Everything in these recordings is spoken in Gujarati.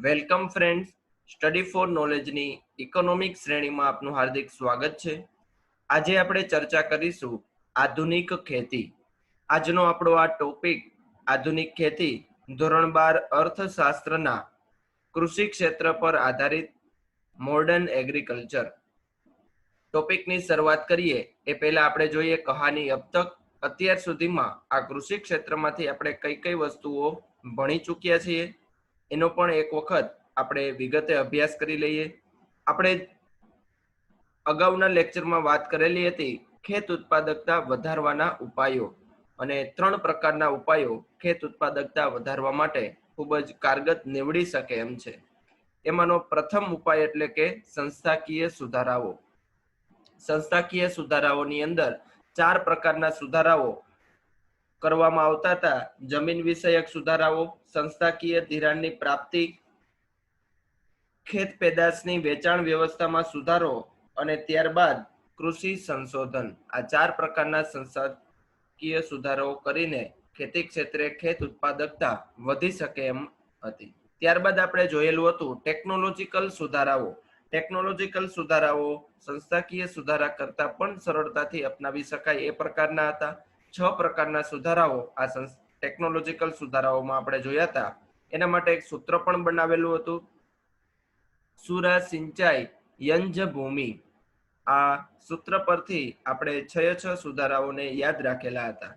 વેલકમ ફ્રેન્ડ્સ, સ્ટડી ફોર નોલેજની ઇકોનોમિક શ્રેણીમાં આપનું હાર્દિક સ્વાગત છે. આજે આપણે ચર્ચા કરીશું આધુનિક ખેતી. આજનો આપણો આ ટોપિક આધુનિક ખેતી ધોરણ 12 અર્થશાસ્ત્રના કૃષિ ક્ષેત્ર પર આધારિત મોડર્ન એગ્રીકલ્ચર. ટોપિકની શરૂઆત કરીએ એ પહેલા આપણે જોઈએ કહાની અબ તક. અત્યાર સુધીમાં આ કૃષિ ક્ષેત્રમાંથી આપણે કઈ કઈ વસ્તુઓ ભણી ચૂક્યા છીએ એનો પણ એક વખત આપણે વિગતે અભ્યાસ કરી લઈએ. આપણે અગાઉના લેક્ચરમાં વાત કરેલી હતી ખેત ઉત્પાદકતા વધારવાના ઉપાયો, અને 3 પ્રકારના ઉપાયો ખેત ઉત્પાદકતા વધારવા માટે ખૂબ જ કારગત નીવડી શકે એમ છે. એમાંનો પ્રથમ ઉપાય એટલે કે સંસ્થાકીય સુધારાઓ. સંસ્થાકીય સુધારાઓની અંદર 4 પ્રકારના સુધારાઓ કરવામાં આવતા હતા. જમીન વિષયક સુધારાઓ, સંસ્થાકીય ધિરાણની પ્રાપ્તિ, ખેત પેદાશની વેચાણ વ્યવસ્થામાં સુધારો અને ત્યારબાદ કૃષિ સંશોધન. આ 4 પ્રકારના સંસ્થાકીય સુધારાઓ કરીને ખેતી ક્ષેત્રે ખેત ઉત્પાદકતા વધી શકે એમ હતી. ત્યારબાદ આપણે જોયેલું હતું ટેકનોલોજીકલ સુધારાઓ. ટેકનોલોજીકલ સુધારાઓ સંસ્થાકીય સુધારા કરતા પણ સરળતાથી અપનાવી શકાય એ પ્રકારના હતા. 6 પ્રકારના સુધારાઓ આ ટેકનોલોજીકલ સુધારાઓમાં આપણે જોયા હતા. એના માટે એક સૂત્ર પણ બનાવેલું હતું, સુરા સિંચાઈ યંજ ભૂમિ. આ સૂત્ર પરથી આપણે 6 સુધારાઓને યાદ રાખેલા હતા.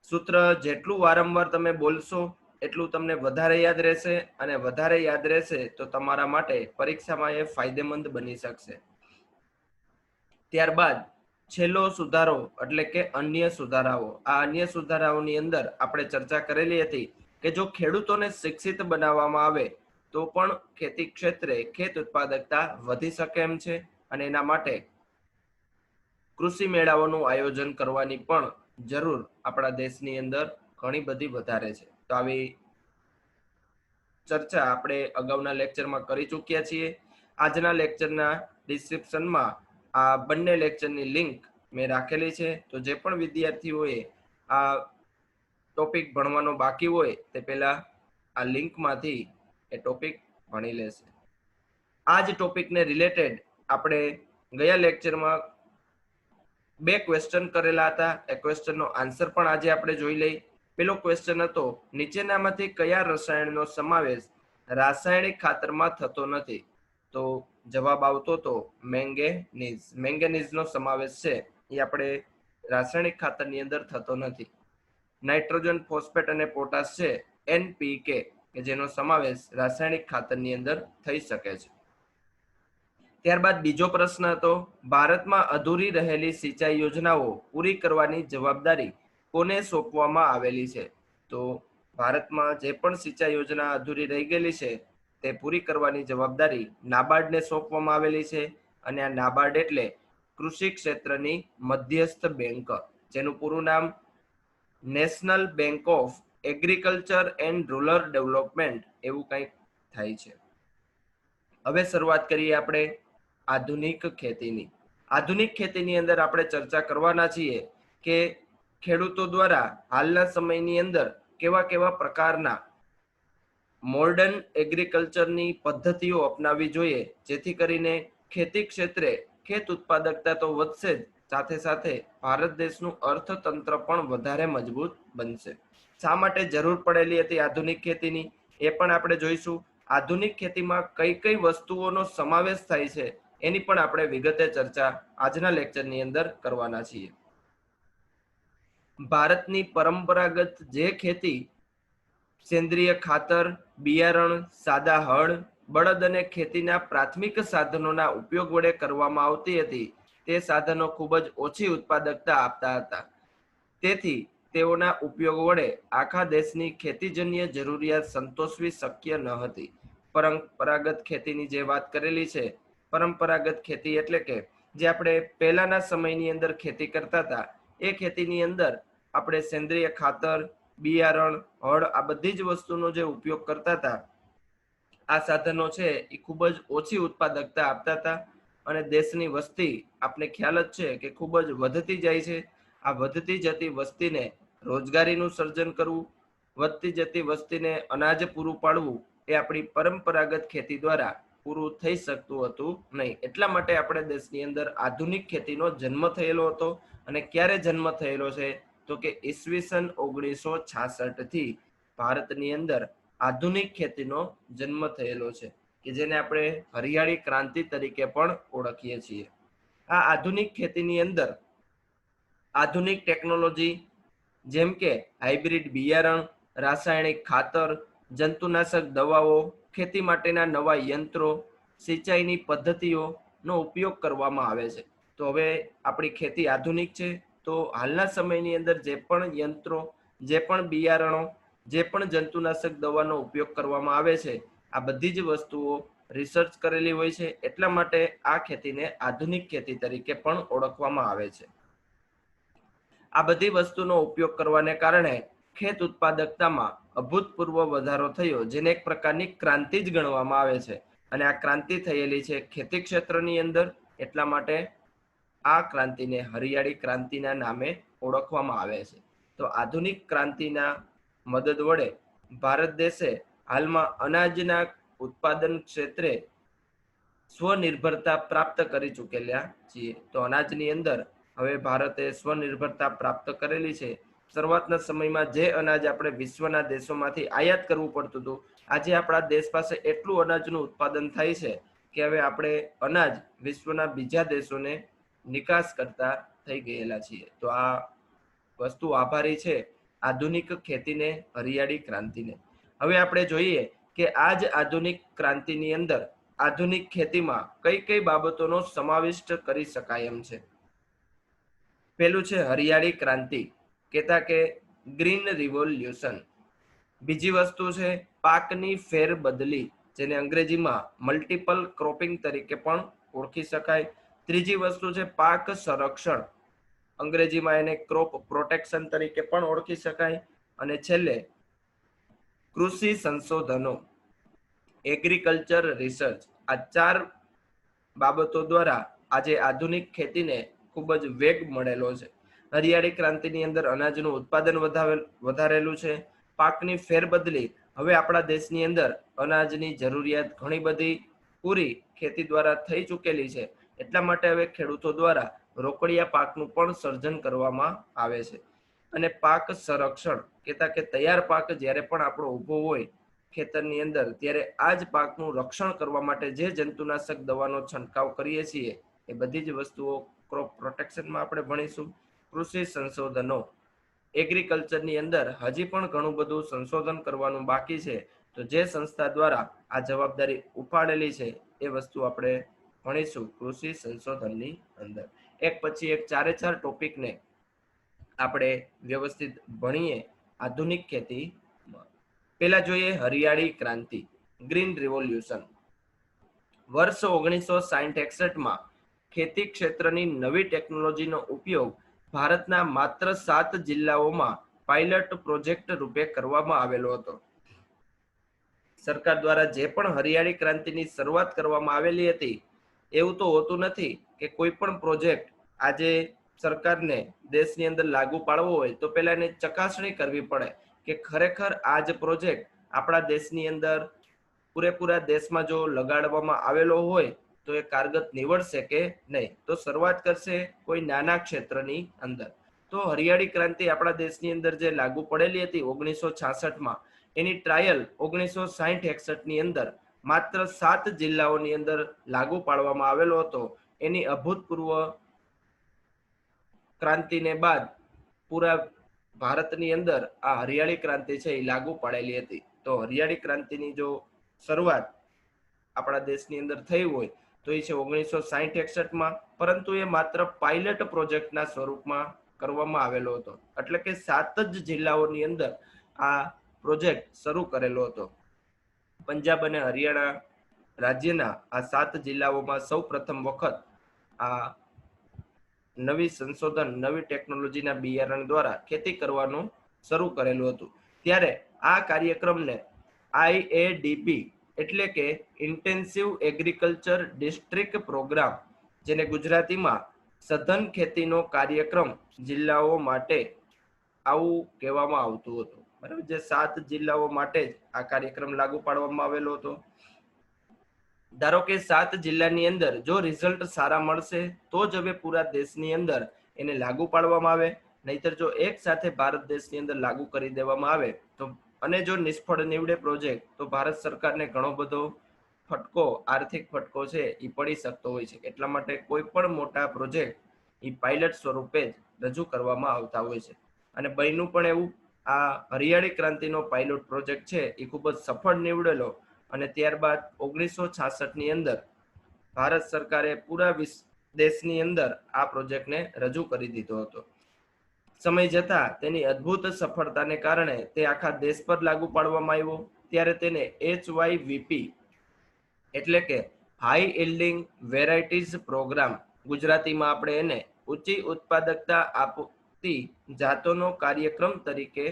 સૂત્ર જેટલું વારંવાર તમે બોલશો એટલું તમને વધારે યાદ રહેશે, અને વધારે યાદ રહેશે તો તમારા માટે પરીક્ષામાં એ ફાયદેમંદ બની શકશે. ત્યારબાદ છેલ્લો સુધારો એટલે કે અન્ય સુધારાઓ. આ અન્ય સુધારાઓની અંદર આપણે ચર્ચા કરેલી હતી કે જો ખેડૂતોને શિક્ષિત બનાવવામાં આવે તો પણ ખેતી ક્ષેત્રે ખેત ઉત્પાદકતા વધી શકે એમ છે, અને એના માટે કૃષિ મેળાઓનું આયોજન કરવાની પણ જરૂર આપણા દેશની અંદર ઘણી બધી વધારે છે. તો આવી ચર્ચા આપણે અગાઉના લેક્ચરમાં કરી ચૂક્યા છીએ. આજના લેક્ચરના ડિસ્ક્રિપ્શનમાં આ બંને લેક્ચરની લિંક મેં રાખેલી છે. તો જે પણ વિદ્યાર્થીઓએ આ ટોપિક ભણવાનો બાકી હોય તે પહેલા આ લિંકમાંથી એ ટોપિક ભણી લેશે. આ જ ટોપિકને રિલેટેડ આપણે ગયા લેક્ચરમાં 2 ક્વેશ્ચન કરેલા હતા. એ ક્વેશ્ચનનો આન્સર પણ આજે આપણે જોઈ લઈ. પેલો ક્વેશ્ચન હતો, નીચેનામાંથી કયા રસાયણનો સમાવેશ રાસાયણિક ખાતરમાં થતો નથી? તો જવાબ આવતો હતો મેંગેનીઝ. મેંગેનીઝનો સમાવેશ છે એ આપણે રાસાયણિક ખાતરની અંદર થતો નથી. નાઇટ્રોજન, ફોસ્ફેટ અને પોટાશ છે NPK, કે જેનો સમાવેશ રાસાયણિક ખાતરની અંદર થઈ શકે છે. ત્યારબાદ બીજો પ્રશ્ન હતો, ભારતમાં અધૂરી રહેલી સિંચાઈ યોજનાઓ પૂરી કરવાની જવાબદારી કોને સોંપવામાં આવેલી છે? તો ભારતમાં જે પણ સિંચાઈ યોજના અધૂરી રહી ગયેલી છે તે પૂરી કરવાની જવાબદારી નાબાર્ડને સોંપવામાં આવેલી છે. અને આ નાબાર્ડ એટલે કૃષિ ક્ષેત્રની મધ્યસ્થ બેંક, જેનું પૂરું નામ national bank of agriculture and rural development એવું કંઈક થાય છે. હવે શરૂઆત કરીએ આપણે આધુનિક ખેતીની. આધુનિક ખેતીની અંદર આપણે ચર્ચા કરવાના છીએ કે ખેડૂતો દ્વારા હાલના સમયની અંદર કેવા કેવા પ્રકારના મોડર્ન એગ્રીકલ્ચરની પદ્ધતિઓ અપનાવવી જોઈએ, જેથી કરીને ખેતી ક્ષેત્રે ખેત ઉત્પાદકતા તો વધશે જ, સાથે સાથે ભારત દેશનું અર્થતંત્ર પણ વધારે મજબૂત બનશે. શા માટે જરૂર પડેલી હતી આધુનિક ખેતીની એ પણ આપણે જોઈશું. આધુનિક ખેતીમાં કઈ કઈ વસ્તુઓનો સમાવેશ થાય છે એની પણ આપણે વિગતે ચર્ચા આજના લેક્ચરની અંદર કરવાના છીએ. ભારતની પરંપરાગત જે ખેતી સેન્દ્રિય ખાતર, બિયારણ, સાદા હળ, બળદ અને ખેતીના પ્રાથમિક સાધનોના ઉપયોગ વડે કરવામાં આવતી હતી, તે સાધનો ખૂબ જ ઓછી ઉત્પાદકતા આપતા હતા. તેથી તેઓના ઉપયોગ વડે આખા દેશની ખેતીજન્ય જરૂરિયાત સંતોષવી શક્ય ન હતી. પરંપરાગત ખેતીની જે વાત કરેલી છે, પરંપરાગત ખેતી એટલે કે જે આપણે પહેલાના સમયની અંદર ખેતી કરતા હતા, એ ખેતીની અંદર આપણે સેન્દ્રિય ખાતર, બિયારણ, હળ આ બધી જ વસ્તુનો જે ઉપયોગ કરતા હતા, આ સાધનો છે એ ખૂબ જ ઓછી ઉત્પાદકતા આપતા હતા. અને દેશની વસ્તી આપને ખ્યાલ જ છે કે ખૂબ જ વધતી જાય છે. આ વધતી જતી વસ્તીને રોજગારીનું સર્જન કરવું, વધતી જતી વસ્તીને અનાજ પૂરું પાડવું, એ આપણી પરંપરાગત ખેતી દ્વારા પૂરું થઈ શકતું હતું નહીં. એટલા માટે આપણે દેશની અંદર આધુનિક ખેતીનો જન્મ થયેલો હતો. અને ક્યારે જન્મ થયેલો છે? તો કે ઈસવીસન 1966 થી ભારતની અંદર આધુનિક ખેતીનો જન્મ થયેલો છે, કે જેને આપણે હરિયાળી ક્રાંતિ તરીકે પણ ઓળખીએ છીએ. આ આધુનિક ખેતીની અંદર આધુનિક ટેકનોલોજી જેમ કે હાઇબ્રિડ બિયારણ, રાસાયણિક ખાતર, જંતુનાશક દવાઓ, ખેતી માટેના નવા યંત્રો, સિંચાઈની પદ્ધતિઓનો ઉપયોગ કરવામાં આવે છે. તો હવે આપણી ખેતી આધુનિક છે, તો હાલના સમયની અંદર જે પણ યંત્રો, જે પણ બિયારણો, જે પણ જંતુનાશક દવાનો ઉપયોગ કરવામાં આવે છે, આ બધી જ વસ્તુઓ રિસર્ચ કરેલી હોય છે. એટલા માટે આ ખેતીને આધુનિક ખેતી તરીકે પણ ઓળખવામાં આવે છે. આ બધી વસ્તુનો ઉપયોગ કરવાને કારણે ખેત ઉત્પાદકતામાં અભૂતપૂર્વ વધારો થયો, જેને એક પ્રકારની ક્રાંતિ જ ગણવામાં આવે છે. અને આ ક્રાંતિ થયેલી છે ખેતી ક્ષેત્રની અંદર. એટલા માટે આ ક્રાંતિને હરિયાળી ક્રાંતિના નામે ઓળખવામાં આવે છે. તો આધુનિક ક્રાંતિના મદદ વડે ભારત દેશે હાલમાં અનાજના ઉત્પાદન ક્ષેત્રે સ્વનિર્ભરતા પ્રાપ્ત કરી ચૂકેલા છીએ. તો અનાજની અંદર હવે ભારતે સ્વનિર્ભરતા પ્રાપ્ત કરેલી છે. શરૂઆતના સમયમાં જે અનાજ આપણે વિશ્વના દેશોમાંથી આયાત કરવું પડતું હતું, આજે આપણા દેશ પાસે એટલું અનાજનું ઉત્પાદન થાય છે કે હવે આપણે અનાજ વિશ્વના બીજા દેશોને નિકાસ કરતા થઈ ગયેલા છીએ. તો આ વસ્તુ આભારી છે આધુનિક ખેતીને, હરિયાળી ક્રાંતિને. હવે આપણે જોઈએ કે આ જ આધુનિક ક્રાંતિની અંદર આધુનિક ખેતીમાં કઈ કઈ બાબતોનો સમાવિષ્ટ કરી શકાય એમ છે. પેલું છે હરિયાળી ક્રાંતિ, કહેતા કે ગ્રીન રિવોલ્યુશન. બીજી વસ્તુ છે પાકની ફેરબદલી, જેને અંગ્રેજીમાં મલ્ટિપલ ક્રોપિંગ તરીકે પણ ઓળખી શકાય. ત્રીજી વસ્તુ છે પાક સંરક્ષણ, અંગ્રેજીમાં એને ક્રોપ પ્રોટેક્શન તરીકે પણ ઓળખી શકાય. અને છેલ્લે કૃષિ સંશોધનો, એગ્રીકલ્ચર રિસર્ચ. આ 4 બાબતો દ્વારા આજે આધુનિક ખેતીને ખૂબ જ વેગ મળેલો છે. હરિયાળી ક્રાંતિની અંદર અનાજનું ઉત્પાદન વધારેલું છે. પાકની ફેરબદલી, હવે આપણા દેશની અંદર અનાજની જરૂરિયાત ઘણી બધી પૂરી ખેતી દ્વારા થઈ ચૂકેલી છે. એટલા માટે હવે ખેડૂતો દ્વારા રોકડિયા પાકનું પણ સર્જન કરવામાં આવે છે. અને પાક સંરક્ષણ, કહેતા કે તૈયાર પાક જ્યારે પણ આપણો ઊભો હોય ખેતરની અંદર, ત્યારે આ જ પાકનું રક્ષણ કરવા માટે જે જંતુનાશક દવાનો છંટકાવ કરીએ છીએ, એ બધી જ વસ્તુઓ ક્રોપ પ્રોટેક્શનમાં આપણે ભણીશું. કૃષિ સંશોધનો, એગ્રીકલ્ચરની અંદર હજી પણ ઘણું બધું સંશોધન કરવાનું બાકી છે. તો જે સંસ્થા દ્વારા આ જવાબદારી ઉપાડેલી છે એ વસ્તુ આપણે ભણીશું કૃષિ સંશોધનની અંદર. એક પછી એક 4 ટોપિકને આપણે વ્યવસ્થિત ભણીએ આધુનિક ખેતીમાં. પેલા જોઈએ હરિયાળી ક્રાંતિ, ગ્રીન રિવોલ્યુશન. વર્ષ 1960-61 ખેતી ક્ષેત્રની નવી ટેકનોલોજીનો ઉપયોગ ભારતના માત્ર 7 જિલ્લાઓમાં પાયલટ પ્રોજેક્ટ રૂપે કરવામાં આવેલો હતો. સરકાર દ્વારા જે પણ હરિયાળી ક્રાંતિની શરૂઆત કરવામાં આવેલી હતી, એવું તો હોતું નથી કે કોઈ પણ પ્રોજેક્ટ આજે સરકારને દેશની અંદર લાગુ પાડવો હોય તો પહેલા એની ચકાસણી કરવી પડે કે ખરેખર આ જ પ્રોજેક્ટ આપણા દેશની અંદર પૂરેપૂરા દેશમાં જો લગાડવામાં આવેલો હોય તો એ કારગત નીવડશે કે નહીં. તો શરૂઆત કરશે કોઈ નાના ક્ષેત્રની અંદર. તો હરિયાળી ક્રાંતિ આપણા દેશની અંદર જે લાગુ પડેલી હતી 1966માં, એની ટ્રાયલ 1960-61ની અંદર માત્ર 7 જિલ્લાઓની અંદર લાગુ પાડવામાં આવેલો હતો. એની અભૂતપૂર્વ ક્રાંતિને બાદ પૂરા ભારતની અંદર આ હરિયાળી ક્રાંતિ છે એ લાગુ પાડેલી હતી. તો હરિયાળી ક્રાંતિની જો શરૂઆત આપણા દેશની અંદર થઈ હોય તો એ છે 1960-61માં, પરંતુ એ માત્ર પાયલટ પ્રોજેક્ટના સ્વરૂપમાં કરવામાં આવેલો હતો. એટલે કે 7 જ જિલ્લાઓની અંદર આ પ્રોજેક્ટ શરૂ કરેલો હતો. પંજાબ અને હરિયાણા રાજ્યના આ 7 જિલ્લાઓમાં સૌ પ્રથમ વખત આ નવી સંશોધન, નવી ટેકનોલોજીના બિયારણ દ્વારા ખેતી કરવાનું શરૂ કરેલું હતું. ત્યારે આ કાર્યક્રમને IADP એટલે કે ઇન્ટેન્સિવ એગ્રીકલ્ચર ડિસ્ટ્રિક્ટ પ્રોગ્રામ, જેને ગુજરાતીમાં સઘન ખેતીનો કાર્યક્રમ જિલ્લાઓ માટે આવું કહેવામાં આવતું હતું. બરાબર, જે 7 જિલ્લાઓ માટે જ આ કાર્યક્રમ લાગુ પાડવામાં આવેલો હતો. ધારો કે 7 જિલ્લાની અંદર જો રિઝલ્ટ સારા મળશે તો જ હવે પૂરા દેશની અંદર એને લાગુ પાડવામાં આવે, નહીતર જો એક સાથે ભારત દેશની અંદર લાગુ કરી દેવામાં આવે તો, અને જો નિષ્ફળ નીવડે પ્રોજેક્ટ, તો ભારત સરકારને ઘણો બધો ફટકો, આર્થિક ફટકો છે એ પડી શકતો હોય છે. એટલા માટે કોઈ પણ મોટા પ્રોજેક્ટ એ પાયલટ સ્વરૂપે જ રજૂ કરવામાં આવતા હોય છે. અને બન્યું પણ એવું. આ હરિયાળી ક્રાંતિનો પાયલોટ પ્રોજેક્ટ છે એ ખૂબ જ સફળ નીવડેલો, અને ત્યારબાદ 1966 ની અંદર ભારત સરકારે પૂરા દેશની અંદર આ પ્રોજેક્ટને રજૂ કરી દીધો હતો. સમય જતા તેની અદ્ભુત સફળતાને કારણે તે આખા દેશ પર લાગુ પાડવામાં આવ્યો. ત્યારે તેને HYVP એટલે કે હાઈ યીલ્ડિંગ વેરાયટીઝ પ્રોગ્રામ, ગુજરાતીમાં આપણે એને ઊંચી ઉત્પાદકતા આપતી જાતોનો કાર્યક્રમ તરીકે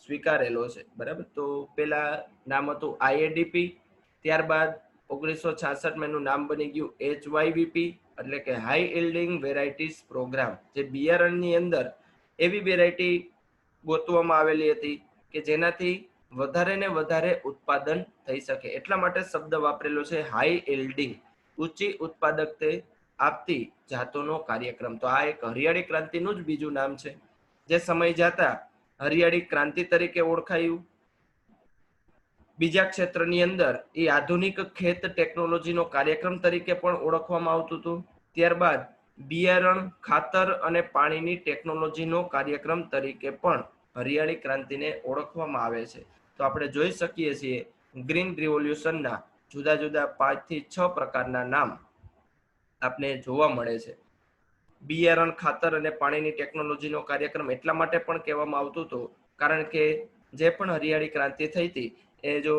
સ્વીકારેલો છે. બરાબર, તો પેલા નામ હતું IADP, ત્યારબાદ 1966 એનું નામ બની ગયું HYVP એટલે કે હાઈ યીલ્ડિંગ વેરાયટીઝ પ્રોગ્રામ. જે બિયારણની અંદર એવી વેરાયટી ગોતવામાં આવેલી હતી કે જેનાથી વધારે ને વધારે ઉત્પાદન થઈ શકે, એટલા માટે શબ્દ વાપરેલો છે હાઈ યીલ્ડિંગ, ઊંચી ઉત્પાદકતા આપતી જાતોનો કાર્યક્રમ. તો આ એક હરિયાળી ક્રાંતિનું જ બીજું નામ છે, જે સમય જતા હરિયાળી ક્રાંતિ તરીકે ઓળખાયું. બીજા ક્ષેત્રની અંદર એ આધુનિક ખેત ટેકનોલોજીનો કાર્યક્રમ તરીકે પણ ઓળખવામાં આવતું હતું. ત્યારબાદ બિયારણ, ખાતર અને પાણીની ટેકનોલોજીનો કાર્યક્રમ તરીકે પણ હરિયાળી ક્રાંતિને ઓળખવામાં આવે છે. તો આપણે જોઈ શકીએ છીએ ગ્રીન રિવોલ્યુશનના જુદા જુદા 5 થી 6 પ્રકારના નામ આપને જોવા મળે છે. બિયારણ, ખાતર અને પાણીની ટેકનોલોજીનો કાર્યક્રમ એટલા માટે પણ કહેવામાં આવતું હતું કારણ કે જે પણ હરિયાળી ક્રાંતિ થઈ હતી એ જો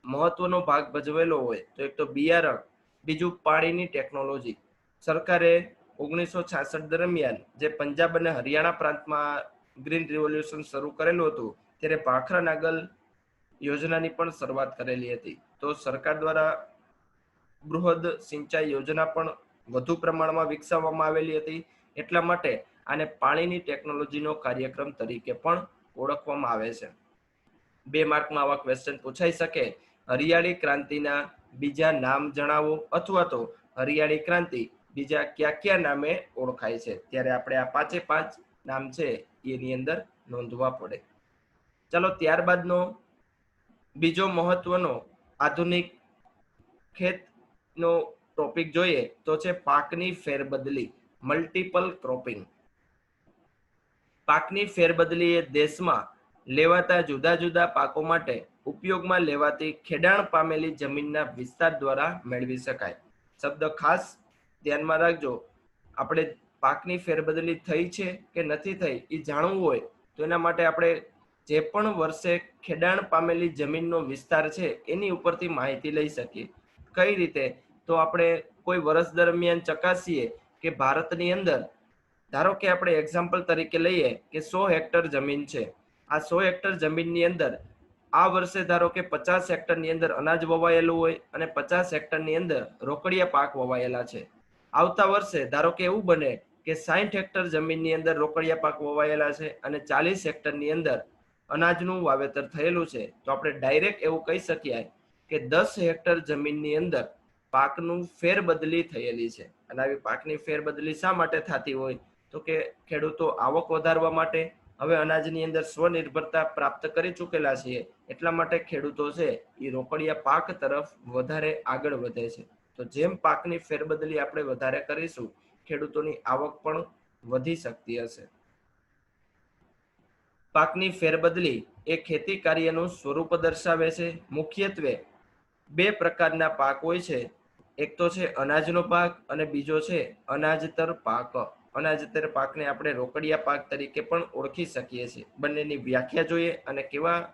મહત્વનો ભાગ ભજવેલો હોય તો એક તો બિયારણ, બીજું પાણીની ટેકનોલોજી. સરકારે 1966 દરમિયાન જે પંજાબ અને હરિયાણા પ્રાંતમાં ગ્રીન રિવોલ્યુશન શરૂ કરેલું હતું, ત્યારે ભાખરા નાગલ યોજનાની પણ શરૂઆત કરેલી હતી. તો સરકાર દ્વારા બૃહદ સિંચાઈ યોજના પણ વધુ પ્રમાણમાં વિકસાવવામાં આવેલી હતી. એટલા માટે આને પાણીની ટેકનોલોજીનો કાર્યક્રમ તરીકે પણ ઓળખવામાં આવે છે. 2 માર્કમાં આવા ક્વેશ્ચન પૂછાઈ શકે. હરિયાળી ક્રાંતિના બીજા નામ જણાવો, અથવા તો હરિયાળી ક્રાંતિ બીજા કયા કયા નામે ઓળખાય છે. ત્યારે આપણે આ 5 નામ છે એની અંદર નોંધવા પડે. ચાલો, ત્યારબાદનો બીજો મહત્વનો આધુનિક ખેતનો ટોપિક જોઈએ તો છે પાકની ફેરબદલી, મલ્ટિપલ ક્રોપિંગ. પાકની ફેરબદલી એ દેશમાં લેવાતા જુદા જુદા પાકો માટે ઉપયોગમાં લેવાતી ખેડાણ પામેલી જમીનના વિસ્તાર દ્વારા મેળવી શકાય. શબ્દ ખાસ ધ્યાનમાં રાખજો. આપણે પાકની ફેરબદલી થઈ છે કે નથી થઈ એ જાણવું હોય તો એના માટે આપણે જે પણ વર્ષે ખેડાણ પામેલી જમીનનો વિસ્તાર છે એની ઉપરથી માહિતી લઈ શકીએ. કઈ રીતે? તો આપણે કોઈ વર્ષ દરમિયાન ચકાસીએ કે ભારતની અંદર, ધારો કે આપણે એક્ઝામ્પલ તરીકે લઈએ કે 100 હેક્ટર જમીન છે. આ 100 હેક્ટર જમીનની અંદર આ વર્ષે ધારો કે 50 હેક્ટરની અંદર અનાજ વવાયેલું હોય અને 50 હેક્ટરની અંદર રોકડિયા પાક વવાયેલા છે. આવતા વર્ષે ધારો કે એવું બને કે 60 હેક્ટર જમીનની અંદર રોકડિયા પાક વવાયેલા છે અને 40 હેક્ટરની અંદર અનાજનું વાવેતર થયેલું છે. તો આપણે ડાયરેક્ટ એવું કહી શકીએ કે 10 હેક્ટર જમીનની અંદર પાકનું ફેરબદલી થયેલી છે. અને આવી પાકની ફેરબદલી શા માટે થતી હોય? તો કે ખેડૂતો આવક વધારવા માટે, હવે અનાજની અંદર સ્વનિર્ભરતા પ્રાપ્ત કરી ચૂકેલા છીએ, એટલા માટે ખેડૂતો છે એ રોકડિયા પાક તરફ વધારે આગળ વધે છે. તો જેમ પાકની ફેરબદલી આપણે વધારે કરીશું, ખેડૂતોની આવક પણ વધી શકતી હશે. પાકની ફેરબદલી એ ખેતી કાર્યનું સ્વરૂપ દર્શાવે છે. મુખ્યત્વે 2 પ્રકારના પાક હોય છે. એક તો છે અનાજનો પાક અને બીજો છે અનાજતર પાક. અનાજતર પાકને આપણે રોકડિયા પાક તરીકે પણ ઓળખી શકીએ છીએ. બંનેની વ્યાખ્યા જોઈએ અને કેવા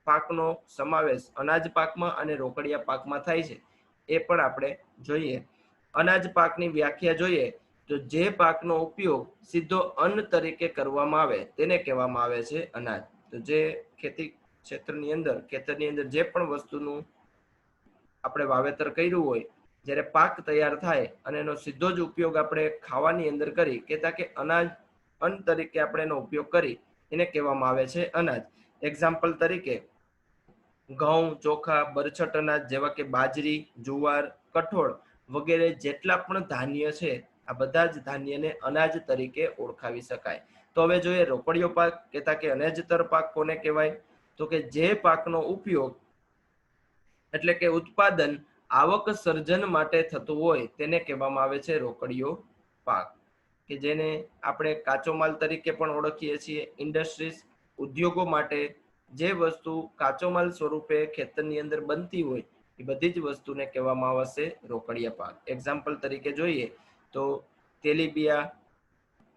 પાકનો સમાવેશ અનાજ પાકમાં અને રોકડિયા પાકમાં થાય છે એ પણ આપણે જોઈએ. અનાજ પાકની વ્યાખ્યા જોઈએ તો જે પાકનો ઉપયોગ સીધો અન્ન તરીકે કરવામાં આવે તેને કહેવામાં આવે છે અનાજ. તો જે ખેતી ક્ષેત્રની અંદર, ખેતરની અંદર જે પણ વસ્તુનું આપણે વાવેતર કર્યું હોય, જ્યારે પાક તૈયાર થાય અને એનો સીધો જ ઉપયોગ આપણે ખાવાની અંદર કરી, કહેતા કે અનાજ અન્ન તરીકે આપણે એનો ઉપયોગ કરી, એને કહેવામાં આવે છે અનાજ. એક્ઝામ્પલ તરીકે ઘઉં, ચોખા, બરછટ અનાજ જેવા કે બાજરી, જુવાર, કઠોળ વગેરે જેટલા પણ ધાન્ય છે, આ બધા જ ધાન્યને અનાજ તરીકે ઓળખાવી શકાય. તો હવે જોઈએ રોકડિયો પાક કહેતા કે અનાજતર પાક કોને કહેવાય? તો કે જે પાકનો ઉપયોગ એટલે કે ઉત્પાદન આવક સર્જન માટે થતું હોય તેને કહેવામાં આવે છે રોકડિયો પાક, કે જેને આપણે કાચો માલ તરીકે પણ ઓળખીએ છીએ. ઇન્ડસ્ટ્રીઝ ઉદ્યોગો માટે જે વસ્તુ કાચો માલ સ્વરૂપે ખેતરની અંદર બનતી હોય એ બધી જ વસ્તુને કહેવામાં આવશે રોકડિયા પાક. એક્ઝામ્પલ તરીકે જોઈએ તો તેલીબિયા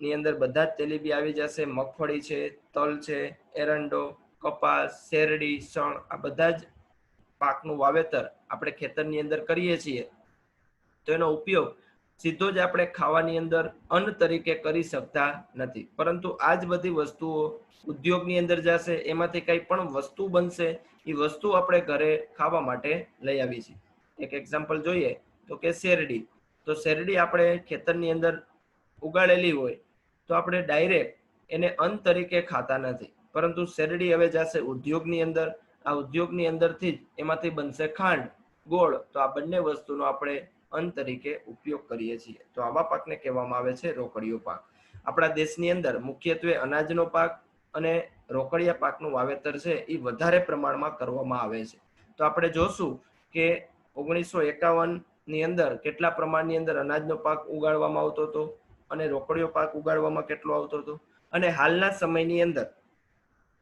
ની અંદર બધા જ તેલીબિયા આવી જશે, મગફળી છે, તલ છે, એરંડો, કપાસ, શેરડી, શણ, આ બધા જ પાકનું વાવેતર આપણે ખેતરની અંદર કરીએ છીએ તો એનો ઉપયોગ સીધો જ આપણે ખાવાની અંદર અન્ન તરીકે કરી શકતા નથી, પરંતુ આ જ બધી વસ્તુઓ ઉદ્યોગની અંદર જશે, એમાંથી કંઈ પણ વસ્તુ બનશે, એ વસ્તુ આપણે ઘરે ખાવા માટે લઈ આવી છીએ. એક એક્ઝામ્પલ જોઈએ તો કે શેરડી. તો શેરડી આપણે ખેતરની અંદર ઉગાડેલી હોય તો આપણે ડાયરેક્ટ એને અન્ન તરીકે ખાતા નથી, પરંતુ શેરડી હવે જશે ઉદ્યોગની અંદર, આ ઉદ્યોગની અંદરથી જ એમાંથી બનશે ખાંડ, ગોળ, તો આ બંને વસ્તુનો આપણે અન્ન તરીકે ઉપયોગ કરીએ છીએ. તો આવા પાકને કહેવામાં આવે છે રોકડિયો પાક. આપણા દેશની અંદર મુખ્યત્વે અનાજનો પાક અને રોકડિયા પાકનું વાવેતર છે એ વધારે પ્રમાણમાં કરવામાં આવે છે. તો આપણે જોશું કે 1951 ની અંદર કેટલા પ્રમાણની અંદર અનાજનો પાક ઉગાડવામાં આવતો હતો અને રોકડિયો પાક ઉગાડવામાં કેટલો આવતો હતો, અને હાલના સમયની અંદર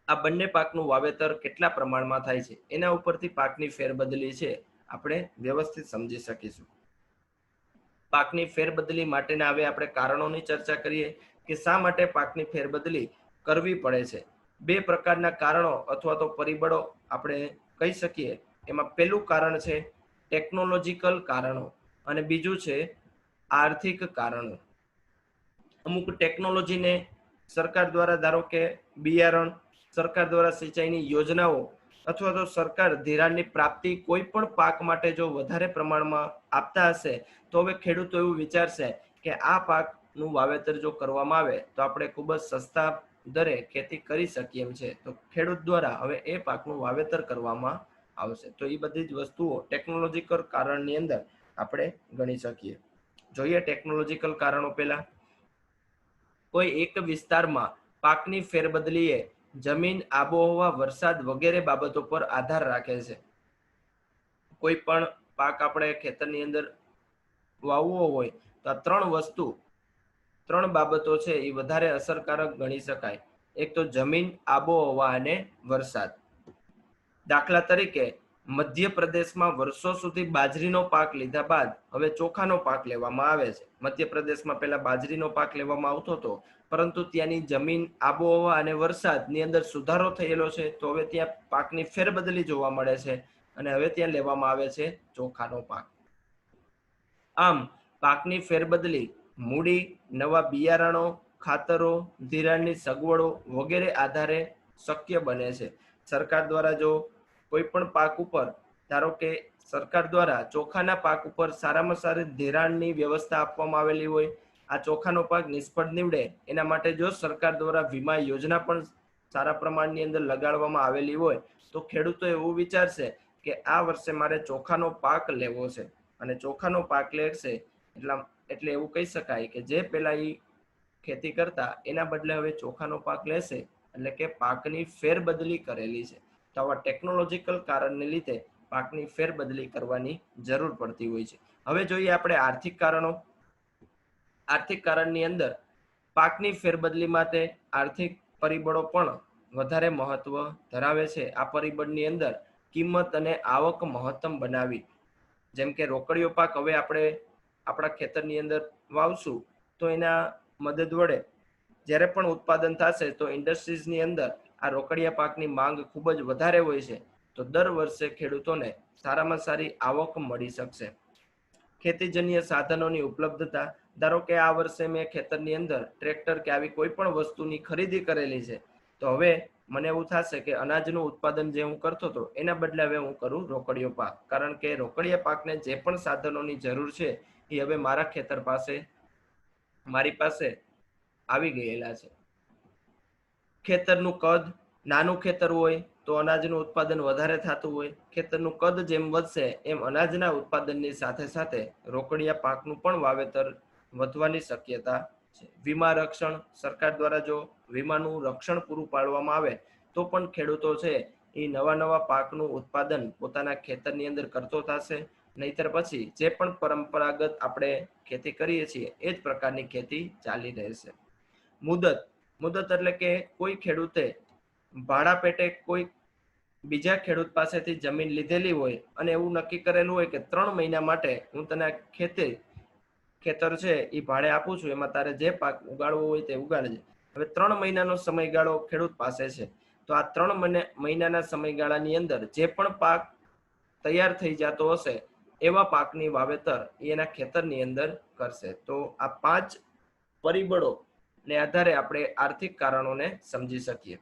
આ બંને પાકનું વાવેતર કેટલા પ્રમાણમાં થાય છે એના ઉપરથી પાકની ફેરબદલી છે આપણે વ્યવસ્થિત સમજી શકીશું. પાકની ફેરબદલી માટેના હવે આપણે કારણોની ચર્ચા કરીએ કે શા માટે પાકની ફેરબદલી કરવી પડે છે. બે પ્રકારના કારણો અથવા તો પરિબળો આપણે કહી શકીએ. એમાં પહેલું કારણ છે ટેકનોલોજીકલ કારણો અને બીજું છે આર્થિક કારણો. અમુક ટેકનોલોજીને સરકાર દ્વારા, ધારો કે બિયારણ, સરકાર દ્વારા સિંચાઈની યોજનાઓ અથવા તો સરકાર ધિરાણની પ્રાપ્તિ કોઈ પણ પાક માટે જો વધારે પ્રમાણમાં આપતા હશે તો હવે ખેડૂતો એવું વિચારશે કે આ પાકનું વાવેતર જો કરવામાં આવે તો આપણે ખૂબ જ સસ્તા દરે ખેતી કરી શકીએ એમ છે, તો ખેડૂત દ્વારા હવે એ પાકનું વાવેતર કરવામાં આવશે. તો એ બધી જ વસ્તુઓ ટેકનોલોજીકલ કારણની અંદર આપણે ગણી શકીએ. જોઈએ ટેકનોલોજીકલ કારણો. પહેલા, કોઈ એક વિસ્તારમાં પાકની ફેરબદલીએ જમીન, આબોહવા, વરસાદ વગેરે બાબતો પર આધાર રાખે છે. કોઈ પણ પાક આપણે ખેતરની અંદર વાવવો હોય તો આ ત્રણ બાબતો છે એ વધારે અસરકારક ગણી શકાય. એક તો જમીન, આબોહવા અને વરસાદ. દાખલા તરીકે મધ્યપ્રદેશમાં વર્ષો સુધી બાજરીનો પાક લીધા બાદ હવે ચોખાનો પાક લેવામાં આવે છે. મધ્યપ્રદેશમાં પહેલા બાજરીનો પાક લેવામાં આવતો હતો, પરંતુ ત્યાંની જમીન, આબોહવા અને વરસાદની અંદર સુધારો થયેલો છે, તો હવે ત્યાં પાકની ફેરબદલી જોવા મળે છે અને હવે ત્યાં લેવામાં આવે છે ચોખાનો પાક. આમ પાકની ફેરબદલી મૂડી, નવા બિયારણો, ખાતરો, ધિરાણની સગવડો વગેરે આધારે શક્ય બને છે. સરકાર દ્વારા જો કોઈ પણ પાક ઉપર, ધારો કે સરકાર દ્વારા ચોખાના પાક ઉપર સારામાં સારી ધિરાણની વ્યવસ્થા આપવામાં આવેલી હોય, આ ચોખાનો પાક નિષ્ફળ નીવડે એના માટે જો સરકાર દ્વારા વીમા યોજના પણ સારા પ્રમાણની અંદર લગાડવામાં આવેલી હોય તો ખેડૂતો એવું વિચારશે કે આ વર્ષે મારે ચોખાનો પાક લેવો છે, અને ચોખાનો પાક લેશે એટલે એવું કહી શકાય કે જે પેલા એ ખેતી કરતા એના બદલે હવે ચોખાનો પાક લેશે, એટલે કે પાકની ફેરબદલી કરેલી છે. તો આવા ટેકનોલોજીકલ કારણને લીધે પાકની ફેરબદલી કરવાની જરૂર પડતી હોય છે. હવે જોઈએ આપણે આર્થિક કારણો. આર્થિક કારણની અંદર પાકની ફેરબદલી માટે આર્થિક પરિબળો પણ વધારે મહત્વ ધરાવે છે. આ પરિબળની અંદર કિંમત અને આવક મહત્તમ બનાવી. જેમ કે રોકડિયો પાક હવે આપણે આપણા ખેતરની અંદર વાવશું તો એના મદદ વડે જ્યારે પણ ઉત્પાદન થશે તો ઇન્ડસ્ટ્રીઝની અંદર આ રોકડિયા પાકની માંગ ખૂબ જ વધારે હોય છે, તો દર વર્ષે ખેડૂતોને સારામાં સારી આવક મળી શકશે. ખેતીજન્ય સાધનોની ઉપલબ્ધતા. ધારો કે આ વર્ષે મેં ખેતરની અંદર ટ્રેક્ટર કે આવી કોઈ પણ વસ્તુની ખરીદી કરેલી છે, તો હવે મને એવું થશે કે અનાજનું ઉત્પાદન જે હું કરતો હતો એના બદલે હવે હું કરું રોકડિયો પાક, કારણ કે રોકડિયા પાકને જે પણ સાધનોની જરૂર છે એ હવે મારા ખેતર પાસે, મારી પાસે આવી ગયેલા છે. ખેતરનું કદ નાનું ખેતર હોય તો અનાજનું ઉત્પાદન વધારે થતું હોય, ખેતરનું કદ જેમ વધશે એમ અનાજના ઉત્પાદનની સાથે સાથે રોકડિયા પાકનું પણ વાવેતર વધવાની શક્યતા છે. વીમા રક્ષણ સરકાર દ્વારા જો વીમાનું રક્ષણ પૂરું પાડવામાં આવે તો પણ ખેડૂતો છે એ નવા પાકનું ઉત્પાદન પોતાના ખેતરની અંદર કરતો થશે. નહીતર પછી જે પણ પરંપરાગત આપણે ખેતી કરીએ છીએ એ જ પ્રકારની ખેતી ચાલી રહેશે. મુદત એટલે કે કોઈ ખેડૂતે ભાડા પેટે કોઈ બીજા ખેડૂત પાસેથી જમીન લીધેલી હોય અને એવું નક્કી કરેલું હોય કે 3 મહિના માટે હું તને ખેતર છે એ ભાડે આપું છું, એમાં તારે જે પાક ઉગાડવો હોય તે ઉગાડજે. હવે 3 મહિનાનો સમયગાળો ખેડૂત પાસે છે, તો આ 3 મહિનાના સમયગાળાની અંદર જે પણ પાક તૈયાર થઈ જતો હશે એવા પાકની વાવેતર એના ખેતરની અંદર કરશે. તો આ 5 પરિબળો ને આધારે આપણે આર્થિક કારણોને સમજી શકીએ.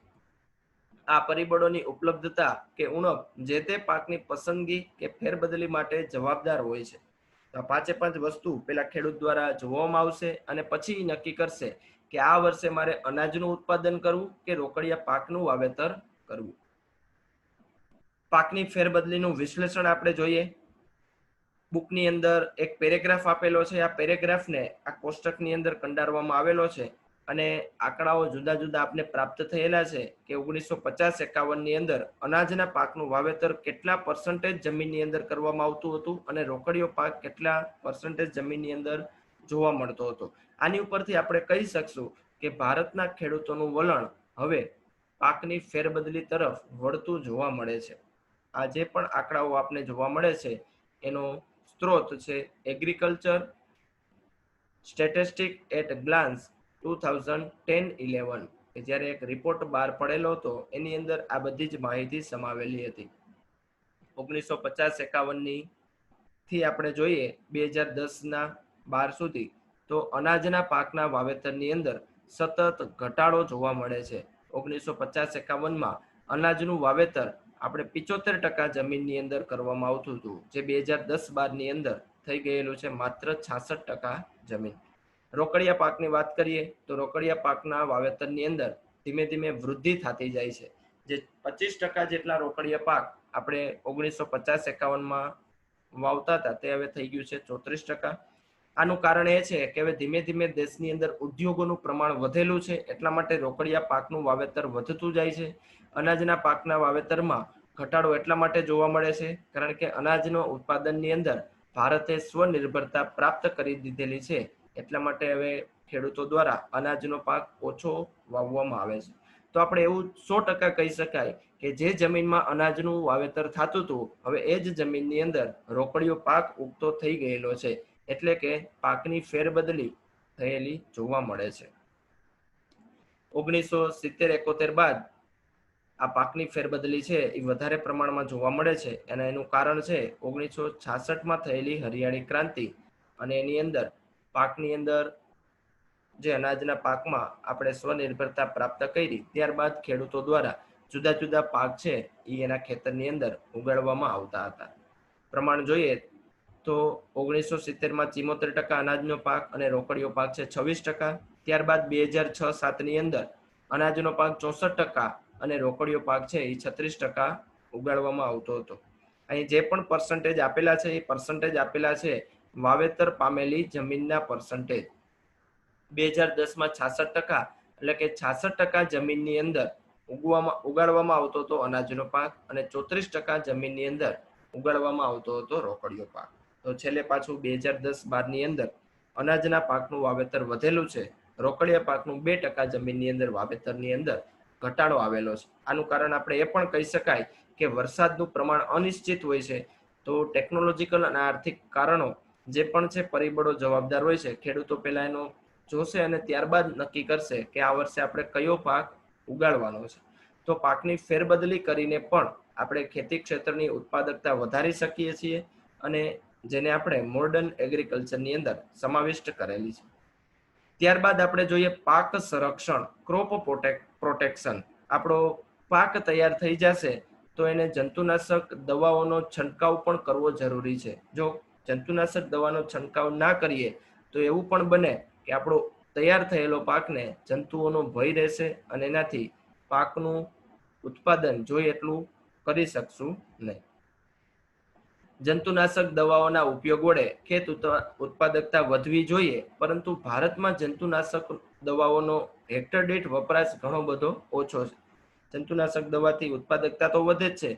આ પરિબળોની ઉપલબ્ધતા કે ઉણપ જે તે પાકની પસંદગી કે ફેરબદલી માટે જવાબદાર હોય છે. તો આ 5 વસ્તુ પેલા ખેડૂત દ્વારા જોવામાં આવશે અને પછી નક્કી કરશે કે આ વર્ષે મારે અનાજનું ઉત્પાદન કરવું કે રોકડિયા પાકનું વાવેતર કરવું. પાકની ફેરબદલીનું વિશ્લેષણ આપણે જોઈએ. બુકની અંદર એક પેરેગ્રાફ આપેલો છે. આ પેરેગ્રાફને આ કોષ્ટકની અંદર કંડારવામાં આવેલો છે અને આંકડાઓ જુદા જુદા આપને પ્રાપ્ત થયેલા છે કે 1950-51 ની અંદર અનાજના પાકનું વાવેતર કેટલા પર્સન્ટેજ જમીનની અંદર કરવામાં આવતું હતું અને રોકડિયો પાક કેટલા પર્સન્ટેજ જમીનની અંદર જોવા મળતો હતો. આની ઉપરથી આપણે કહી શકશું કે ભારતના ખેડૂતોનું વલણ હવે પાકની ફેરબદલી તરફ વળતું જોવા મળે છે. આ જે પણ આંકડાઓ આપને જોવા મળે છે એનો સ્ત્રોત છે એગ્રીકલ્ચર સ્ટેટિસ્ટિક એટ ગ્લાન્સ 2010-11 કે જ્યારે એક રિપોર્ટ બહાર પડેલો હતો એની અંદર આ બધી જ માહિતી સમાવેલી હતી. 1950-51 થી આપણે જોઈએ 2010-12 સુધી તો અનાજના પાકના વાવેતરની અંદર સતત ઘટાડો જોવા મળે છે. 1950-51 અનાજનું વાવેતર આપણે 75% જમીનની અંદર કરવામાં આવતું હતું, જે 2010-12 ની અંદર થઈ ગયેલું છે માત્ર 66% જમીન. રોકડિયા પાકની વાત કરીએ તો રોકડિયા પાકના વાવેતરની અંદર ધીમે ધીમે વૃદ્ધિ થતી જાય છે. જે 25% જેટલા રોકડિયા પાક આપણે 1950-51 વાવતા હતા તે હવે થઈ ગયું છે 34%. આનું કારણ એ છે કે હવે ધીમે ધીમે દેશની અંદર ઉદ્યોગોનું પ્રમાણ વધેલું છે, એટલા માટે રોકડિયા પાકનું વાવેતર વધતું જાય છે. અનાજના પાકના વાવેતરમાં ઘટાડો એટલા માટે જોવા મળે છે કારણ કે અનાજનો ઉત્પાદનની અંદર ભારતે સ્વનિર્ભરતા પ્રાપ્ત કરી દીધેલી છે, એટલા માટે હવે ખેડૂતો દ્વારા અનાજનો પાક ઓછો વાવવામાં આવે છે. તો આપણે એવું 100% કહી શકાય કે જે જમીનમાં અનાજનું વાવેતર થતું હતું હવે એ જ જમીનની અંદર રોકડિયો પાક ઉગતો થઈ ગયેલો છે, એટલે કે પાકની ફેરબદલી થયેલી જોવા મળે છે. 1970-71 બાદ આ પાકની ફેરબદલી છે એ વધારે પ્રમાણમાં જોવા મળે છે અને એનું કારણ છે 1966 થયેલી હરિયાળી ક્રાંતિ. અને એની અંદર પાકની અંદર જે અનાજના પાકમાં આપણે સ્વનિર્ભરતા પ્રાપ્ત કરી ત્યારબાદ ખેડૂતો દ્વારા જુદા જુદા પાક છે એ એના ખેતરની અંદર ઉગાડવામાં આવતા હતા. પ્રમાણ જોઈએ તો 1970 74% અનાજનો પાક અને રોકડિયો પાક છે 26%. ત્યારબાદ 2006-07 ની અંદર અનાજનો પાક 64% અને રોકડિયો પાક છે એ 36% ઉગાડવામાં આવતો હતો. અહીં જે પણ પર્સન્ટેજ આપેલા છે એ પર્સન્ટેજ આપેલા છે વાવેતર પામેલી જમીનના પર્સન્ટેજ. 2010 66%, એટલે કે 66% જમીનની અંદર ઉગાડવામાં આવતો હતો અનાજનો પાક અને 34% જમીનની અંદર ઉગાડવામાં આવતો હતો રોકડિયો પાક. તો છેલ્લે પાછું 2010-12 ની અંદર અનાજના પાકનું વાવેતર વધેલું છે, રોકડિયા પાકનું 2% જમીનની અંદર વાવેતરની અંદર ઘટાડો આવેલો છે. આનું કારણ આપણે એ પણ કહી શકાય કે વરસાદનું પ્રમાણ અનિશ્ચિત હોય છે, તો ટેકનોલોજીકલ અને આર્થિક કારણો જે પણ છે પરિબળો જવાબદાર હોય છે. ખેડૂતો પહેલા એનો જોશે અને ત્યારબાદ નક્કી કરશે કે આ વર્ષે આપણે કયો પાક ઉગાડવાનો છે. તો પાકની ફેરબદલી કરીને પણ આપણે ખેતી ક્ષેત્રની ઉત્પાદકતા વધારી શકીએ છીએ અને જેને આપણે મોડર્ન એગ્રીકલ્ચરની અંદર સમાવિષ્ટ કરેલી છે. ત્યારબાદ આપણે જોઈએ પાક સંરક્ષણ, ક્રોપ પ્રોટેક્શન. આપણો પાક તૈયાર થઈ જશે તો એને જંતુનાશક દવાઓનો છંટકાવ પણ કરવો જરૂરી છે. જો જંતુનાશક દવાનો છંટકાવ ના કરીએ તો એવું પણ બને કે આપણો તૈયાર થયેલો પાકને જંતુઓનો ભય રહેશે અને એનાથી પાકનું ઉત્પાદન જોઈએ એટલું કરી શકશું નહીં. જંતુનાશક દવાઓના ઉપયોગ વડે ખેત ઉત્પાદકતા વધવી જોઈએ, પરંતુ ભારતમાં જંતુનાશક દવાઓનો હેક્ટર દીઠ વપરાશ ઘણો બધો ઓછો છે. જંતુનાશક દવાથી ઉત્પાદકતા તો વધે જ છે.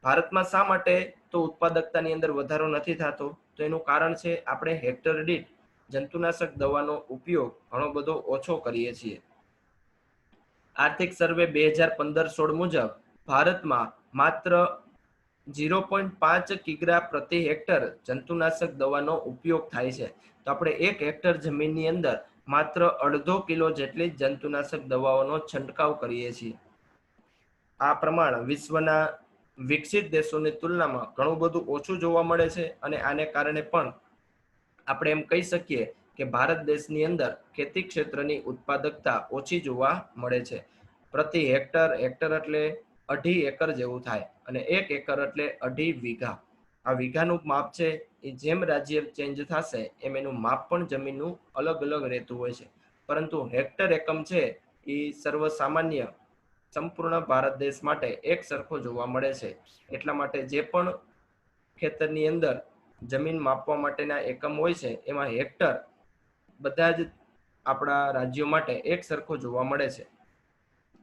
ભારતમાં શા માટે તો ઉત્પાદકતાની અંદર વધારો નથી થતો? તો એનું કારણ છે આપણે હેક્ટર દીઠ જંતુનાશક દવાનો ઉપયોગ ઘણો બધો ઓછો કરીએ છીએ. આર્થિક સર્વે 2015-16 મુજબ ભારતમાં માત્ર 0.5 કિગ્રા પ્રતિ હેક્ટર જંતુનાશક દવાનો ઉપયોગ થાય છે. તો આપણે 1 હેક્ટર જમીનની અંદર માત્ર 1/2 કિલો જેટલી જંતુનાશક દવાઓનો છંટકાવ કરીએ છીએ. આ પ્રમાણ વિશ્વના વિકસિત દેશોની તુલનામાં ઘણું બધું ઓછું જોવા મળે છે, અને આને કારણે પણ આપણે એમ કહી શકીએ કે ભારત દેશની અંદર ખેતી ક્ષેત્રની ઉત્પાદકતા ઓછી જોવા મળે છે. પ્રતિ હેક્ટર એટલે 2.5 એકર જેવું થાય, અને 1 એકર એટલે 2.5 વીઘા. આ વીઘાનું માપ છે એ જેમ રાજ્ય ચેન્જ થશે એમ એનું માપ પણ જમીનનું અલગ અલગ રહેતું હોય છે. પરંતુ હેક્ટર એકમ છે એ સર્વસામાન્ય સંપૂર્ણ ભારત દેશ માટે એક સરખો જોવા મળે છે. એટલા માટે જે પણ ખેતરની અંદર જમીન માપવા માટેના એકમ હોય છે એમાં હેક્ટર બધા જ આપણા રાજ્યો માટે એક સરખો જોવા મળે છે.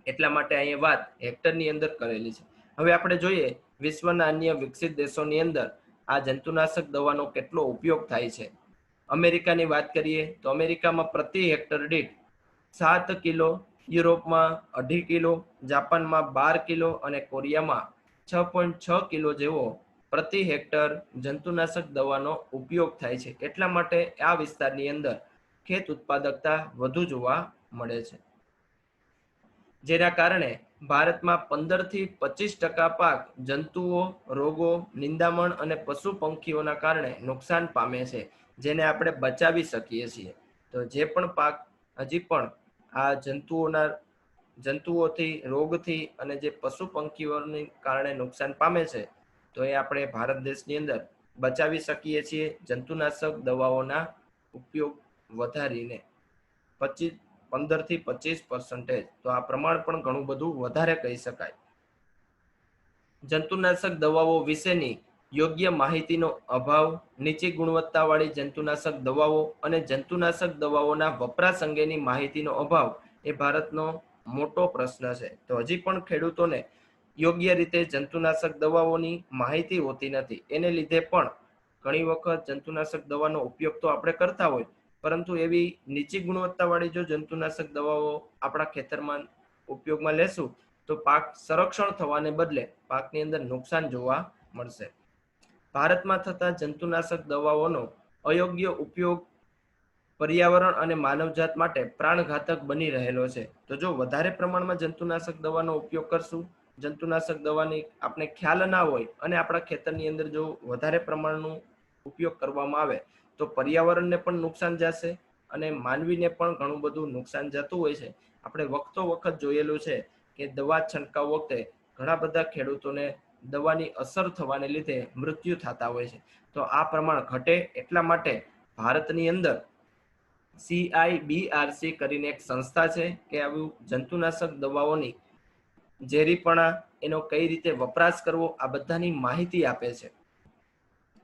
એટલા માટે અહીંયા વાત હેક્ટરની અંદર કરેલી છે. હવે આપણે જોઈએ વિશ્વના અન્ય વિકસિત દેશોની અંદર આ જંતુનાશક દવાનો કેટલો ઉપયોગ થાય છે. અમેરિકાની વાત કરીએ તો અમેરિકામાં પ્રતિ હેક્ટર દીઠ 7 કિલો, યુરોપમાં 2.5 કિલો, જાપાનમાં 12 કિલો અને કોરિયામાં 6.6 કિલો જેવો પ્રતિ હેક્ટર જંતુનાશક દવાનો ઉપયોગ થાય છે. એટલા માટે આ વિસ્તારની અંદર ખેત ઉત્પાદકતા વધુ જોવા મળે છે, જેના કારણે ભારતમાં 15-25% પાક જંતુઓ, રોગો, નિંદામણ અને પશુ પંખીઓના કારણે નુકસાન પામે છે, જેને આપણે બચાવી શકીએ છીએ. તો જે પણ પાક હજી પણ આ જંતુઓથી, રોગથી અને જે પશુ પંખીઓને કારણે નુકસાન પામે છે, તો એ આપણે ભારત દેશની અંદર બચાવી શકીએ છીએ જંતુનાશક દવાઓના ઉપયોગ વધારીને 15-25%. તો આ પ્રમાણ પણ ઘણું બધું વધારે કહી શકાય. જંતુનાશક દવાઓ વિશેની યોગ્ય માહિતીનો અભાવ, નીચી ગુણવત્તાવાળી જંતુનાશક દવાઓ અને જંતુનાશક દવાઓના વપરાશ અંગેની માહિતીનો અભાવ એ ભારતનો મોટો પ્રશ્ન છે. તો હજી પણ ખેડૂતોને યોગ્ય રીતે જંતુનાશક દવાઓની માહિતી હોતી નથી. એને લીધે પણ ઘણી વખત જંતુનાશક દવાનો ઉપયોગ તો આપણે કરતા હોય, પરંતુ એવી નીચી ગુણવત્તાવાળી જો જંતુનાશક દવાઓ આપણા ખેતરમાં ઉપયોગમાં લેશું તો પાક સંરક્ષણ થવાને બદલે પાકની અંદર નુકસાન જોવા મળશે. ભારતમાં થતા જંતુનાશક દવાઓનો અયોગ્ય ઉપયોગ પર્યાવરણ અને માનવજાત માટે પ્રાણઘાતક બની રહેલો છે. તો જો વધારે પ્રમાણમાં જંતુનાશક દવાનો ઉપયોગ કરશું, જંતુનાશક દવાની આપણે ખ્યાલ ના હોય અને આપણા ખેતરની અંદર જો વધારે પ્રમાણનું ઉપયોગ કરવામાં આવે તો પર્યાવરણને પણ નુકસાન જશે અને માનવીને પણ ઘણું બધું નુકસાન જતું હોય છે. આપણે વખતો વખત જોયેલું છે કે દવા છંટકાવ વખતે ઘણા બધા ખેડૂતોને દવાની અસર થવાને લીધે મૃત્યુ થતા હોય છે. તો આ પ્રમાણ ઘટે એટલા માટે ભારતની અંદર CIBRC કરીને એક સંસ્થા છે કે આવું જંતુનાશક દવાઓની ઝેરીપણા, એનો કઈ રીતે વપરાશ કરવો, આ બધાની માહિતી આપે છે.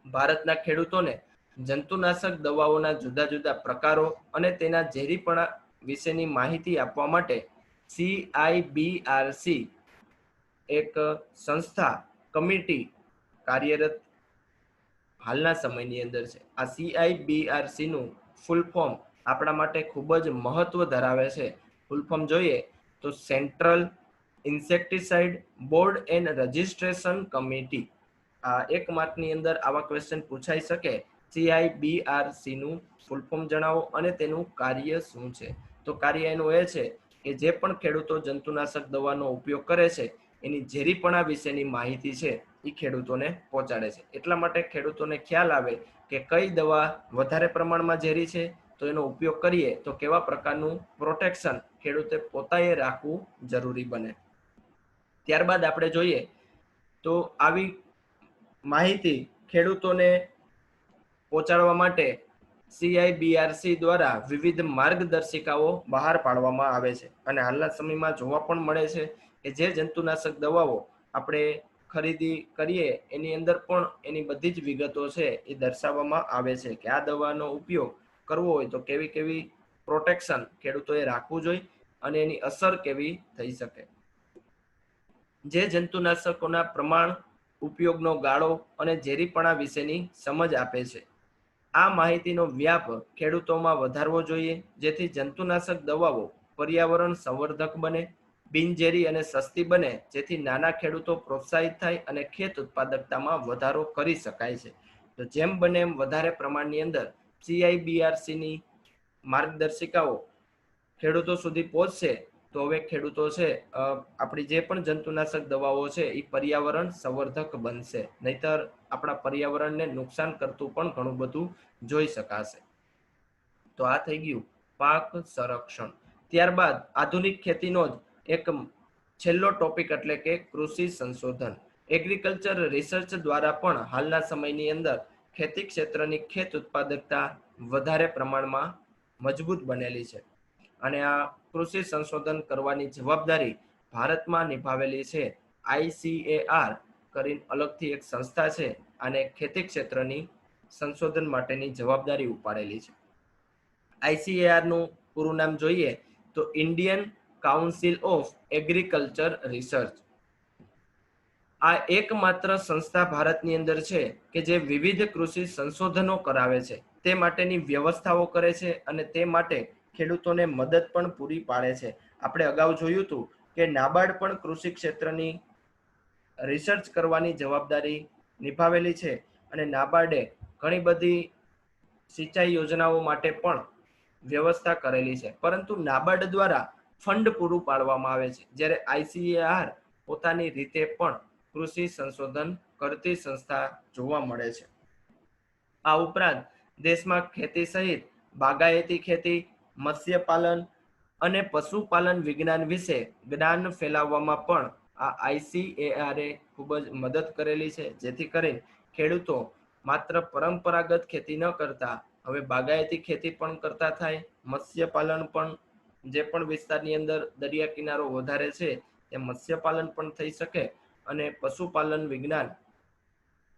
ભારતના ખેડૂતોને જંતુનાશક દવાઓના જુદા જુદા પ્રકારો અને તેના ઝેરીપણા વિશેની માહિતી આપવા માટે CIBRC એક સંસ્થા, કમિટી કાર્યરત હાલના સમયની અંદર છે. આ CIBRC નું ફૂલ ફોર્મ આપણા માટે ખૂબ જ મહત્વ ધરાવે છે. ફૂલ ફોર્મ જોઈએ તો central insecticide board and registration committee. આ એક માર્કની અંદર આવા ક્વેશ્ચન પૂછાઈ શકે. CIBRC નું ફૂલ ફોર્મ જણાવો અને તેનું કાર્ય શું છે. તો કાર્ય એનું એ છે કે જે પણ ખેડૂતો જંતુનાશક દવાનો ઉપયોગ કરે છે એની ઝેરીપણા વિશેની માહિતી છે એ ખેડૂતોને પહોંચાડે છે. એટલા માટે ખેડૂતોને ખ્યાલ આવે કે કઈ દવા વધારે પ્રમાણમાં ઝેરી છે, તો એનો ઉપયોગ કરીએ તો કેવા પ્રકારનું પ્રોટેક્શન ખેડૂતે પોતાએ રાખવું જરૂરી બને. ત્યારબાદ આપણે જોઈએ તો આવી માહિતી ખેડૂતોને પહોંચાડવા માટે CIBRC દ્વારા વિવિધ માર્ગદર્શિકાઓ બહાર પાડવામાં આવે છે અને હાલના સમયમાં જોવા પણ મળે છે કે જે જંતુનાશક દવાઓ આપણે ખરીદી કરીએ એની અંદર પણ એની બધી જ વિગતો છે એ દર્શાવવામાં આવે છે કે આ દવાનો ઉપયોગ કરવો હોય તો કેવી કેવી પ્રોટેક્શન ખેડૂતોએ રાખવું જોઈએ અને એની અસર કેવી થઈ શકે. જે જંતુનાશકોના પ્રમાણ, ઉપયોગનો ગાળો અને ઝેરીપણા વિશેની સમજ આપે છે. આ માહિતીનો વ્યાપ ખેડૂતોમાં વધારવો જોઈએ જેથી જંતુનાશક દવાઓ પર્યાવરણ સંવર્ધક બને, બિનઝેરી અને સસ્તી બને, જેથી નાના ખેડૂતો પ્રોત્સાહિત થાય અને ખેત ઉત્પાદકતામાં વધારો કરી શકાય છે. તો જેમ બને એમ વધારે પ્રમાણની અંદર CIBRCની માર્ગદર્શિકાઓ ખેડૂતો સુધી પહોંચશે તો હવે ખેડૂતો છે આપણી જે પણ જંતુનાશક દવાઓ છે એ પર્યાવરણ સંવર્ધક બનશે, નહીતર આપણા પર્યાવરણને નુકસાન કરતું પણ ઘણું બધું જોઈ શકાશે. તો આ થઈ ગયું પાક સંરક્ષણ. ત્યારબાદ આધુનિક ખેતીનો જ એક છેલ્લો ટોપિક એટલે કે કૃષિ સંશોધન. એગ્રીકલ્ચર રિસર્ચ દ્વારા પણ હાલના સમયની અંદર ખેતી ક્ષેત્રની ખેત ઉત્પાદકતા વધારે પ્રમાણમાં મજબૂત બનેલી છે અને આ કૃષિ સંશોધન કરવાની જવાબદારી ભારતમાં નિભાવેલી છે ICAR કરીને અલગથી એક સંસ્થા છે અને ખેતી ક્ષેત્રની સંશોધન માટેની જવાબદારી ઉપાડેલી છે. ICAR નું પૂરું નામ જોઈએ તો Indian council of agriculture research. આ એકમાત્ર સંસ્થા ભારતની અંદર છે કે જે વિવિધ કૃષિ સંશોધનો કરાવે છે, તે માટેની વ્યવસ્થાઓ કરે છે અને તે માટે ખેડૂતોને મદદ પણ પૂરી પાડે છે. આપણે અગાઉ જોયું હતું કે નાબાર્ડ પણ કૃષિ ક્ષેત્રની રિસર્ચ કરવાની જવાબદારી નિભાવેલી છે અને નાબાર્ડે ઘણી બધી સિંચાઈ યોજનાઓ માટે પણ વ્યવસ્થા કરેલી છે, પરંતુ નાબાર્ડ દ્વારા ફંડ પૂરું પાડવામાં આવે છે, જ્યારે ICAR પોતાની રીતે પણ કૃષિ સંશોધન કરતી સંસ્થા જોવા મળે છે. આ ઉપરાંત દેશમાં ખેતી સહિત બાગાયતી ખેતી, મત્સ્યપાલન અને પશુપાલન વિજ્ઞાન વિશે જ્ઞાન ફેલાવવામાં પણ આ ICAR ખૂબ જ મદદ કરેલી છે, જેથી કરીને ખેડૂતો માત્ર પરંપરાગત ખેતી ન કરતા હવે બાગાયતી ખેતી પણ કરતા થાય, મત્સ્યપાલન પણ જે પણ વિસ્તારની અંદર દરિયા કિનારો વધારે છે તે મત્સ્યપાલન પણ થઈ શકે અને પશુપાલન વિજ્ઞાન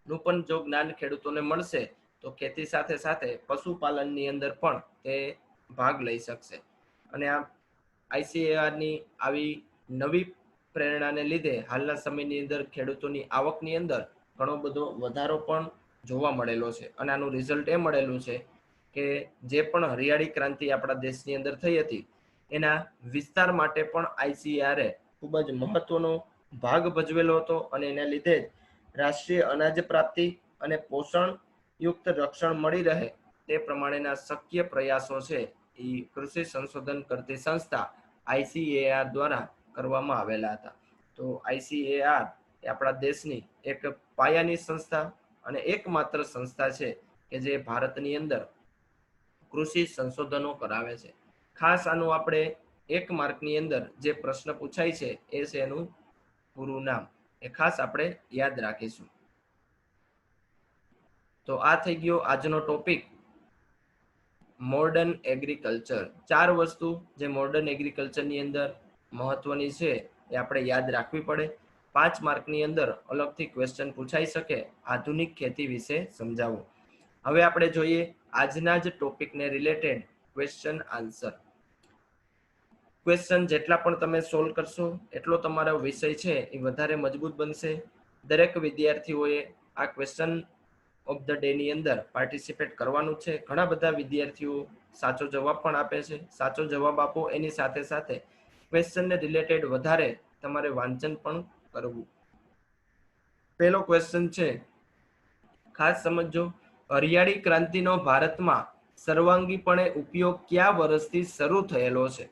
નું પણ જો જ્ઞાન ખેડૂતોને મળશે તો ખેતી સાથે સાથે પશુપાલનની અંદર પણ તે ભાગ લઈ શકશે. અને આ ICARની આવી નવી પ્રેરણાને લીધે હાલના સમયની અંદર ખેડૂતોની આવકની અંદર ઘણો બધો વધારો પણ જોવા મળેલો છે અને આનું રિઝલ્ટ એ મળેલું છે કે જે પણ હરિયાળી ક્રાંતિ આપણા દેશની અંદર થઈ હતી એના વિસ્તાર માટે પણ ICARએ ખૂબ જ મહત્વનો ભાગ ભજવેલો હતો અને એના લીધે જ રાષ્ટ્રીય અનાજ પ્રાપ્તિ અને પોષણ યુક્ત રક્ષણ મળી રહે તે પ્રમાણેના શક્ય પ્રયાસો છે એ કૃષિ સંશોધન કરતી સંસ્થા ICAR દ્વારા કરવામાં આવેલા હતા. તો ICAR એ આપણા દેશની એક પાયાની સંસ્થા અને એકમાત્ર સંસ્થા છે કે જે ભારતની અંદર કૃષિ સંશોધનો કરાવે છે. ખાસ આનું આપણે 1 માર્કની અંદર જે પ્રશ્ન પૂછાય છે એ છે એનું પૂરું નામ, એ ખાસ આપણે યાદ રાખીશું. તો આ થઈ ગયો આજનો ટોપિક મોડર્ન એગ્રીકલ્ચર. 4 વસ્તુ જે મોડર્ન એગ્રીકલ્ચરની અંદર મહત્વની છે એ આપણે યાદ રાખવી પડે. 5 માર્કની અંદર અલગથી ક્વેશ્ચન પૂછાઈ શકે આધુનિક ખેતી વિશે સમજાવો. હવે આપણે જોઈએ આજના જ ટોપિકને રિલેટેડ ક્વેશ્ચન આન્સર. ક્વેશ્ચન જેટલા પણ તમે સોલ્વ કરશો એટલો તમારો વિષય છે એ વધારે મજબૂત બનશે. દરેક વિદ્યાર્થીઓએ આ ક્વેશ્ચન ઓફ ધ ડે ની અંદર પાર્ટિસિપેટ કરવાનું છે. ઘણા બધા વિદ્યાર્થીઓ સાચો જવાબ પણ આપે છે. સાચો જવાબ આપો એની સાથે સાથે ક્વેશ્ચનને રિલેટેડ વધારે તમારે વાંચન પણ કરવું. પહેલો ક્વેશ્ચન છે, ખાસ સમજો, હરિયાળી ક્રાંતિનો ભારતમાં સર્વાંગીપણે ઉપયોગ કયા વર્ષથી શરૂ થયેલો છે?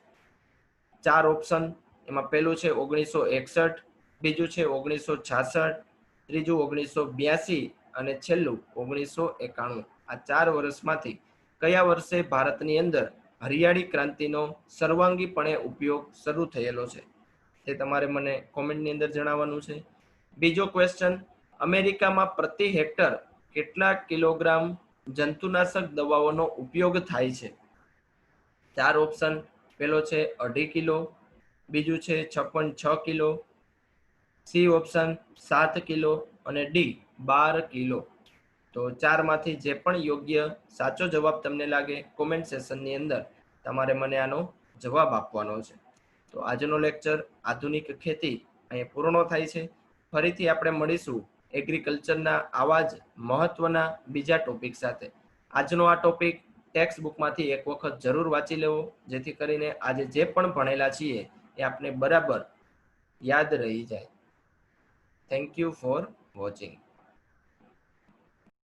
4 ઓપ્શન. એમાં પહેલું છે 1961, બીજું છે 1966, ત્રીજું 1982 અને છેલ્લું 1991. આ 4 વર્ષમાંથી કયા વર્ષે ભારતની અંદર હરિયાળી ક્રાંતિનો સર્વાંગીપણે ઉપયોગ શરૂ થયેલો છે તે તમારે મને કોમેન્ટની અંદર જણાવવાનું છે. બીજો ક્વેશ્ચન, અમેરિકામાં પ્રતિ હેક્ટર કેટલા કિલોગ્રામ જંતુનાશક દવાઓનો ઉપયોગ થાય છે? 4 ઓપ્શન. પહેલો છે 2.5 કિલો, બીજું છે 56.6 કિલો, સી ઓપ્શન 7 કિલો અને ડી 12 કિલો. તો ચારમાંથી જે પણ યોગ્ય સાચો જવાબ તમને લાગે કોમેન્ટ સેશનની અંદર તમારે મને આનો જવાબ આપવાનો છે. તો આજનો લેક્ચર આધુનિક ખેતી અહીં પૂર્ણ થાય છે. ફરીથી આપણે મળીશું એગ્રીકલ્ચરના આવા જ મહત્વના બીજા ટોપિક સાથે. આજનો આ ટોપિક ટેક્સ્ટ બુકમાંથી એક વખત જરૂર વાંચી લેવો, જેથી કરીને આજે જે પણ ભણેલા છીએ એ આપણે બરાબર યાદ રહી જાય. Thank you for watching.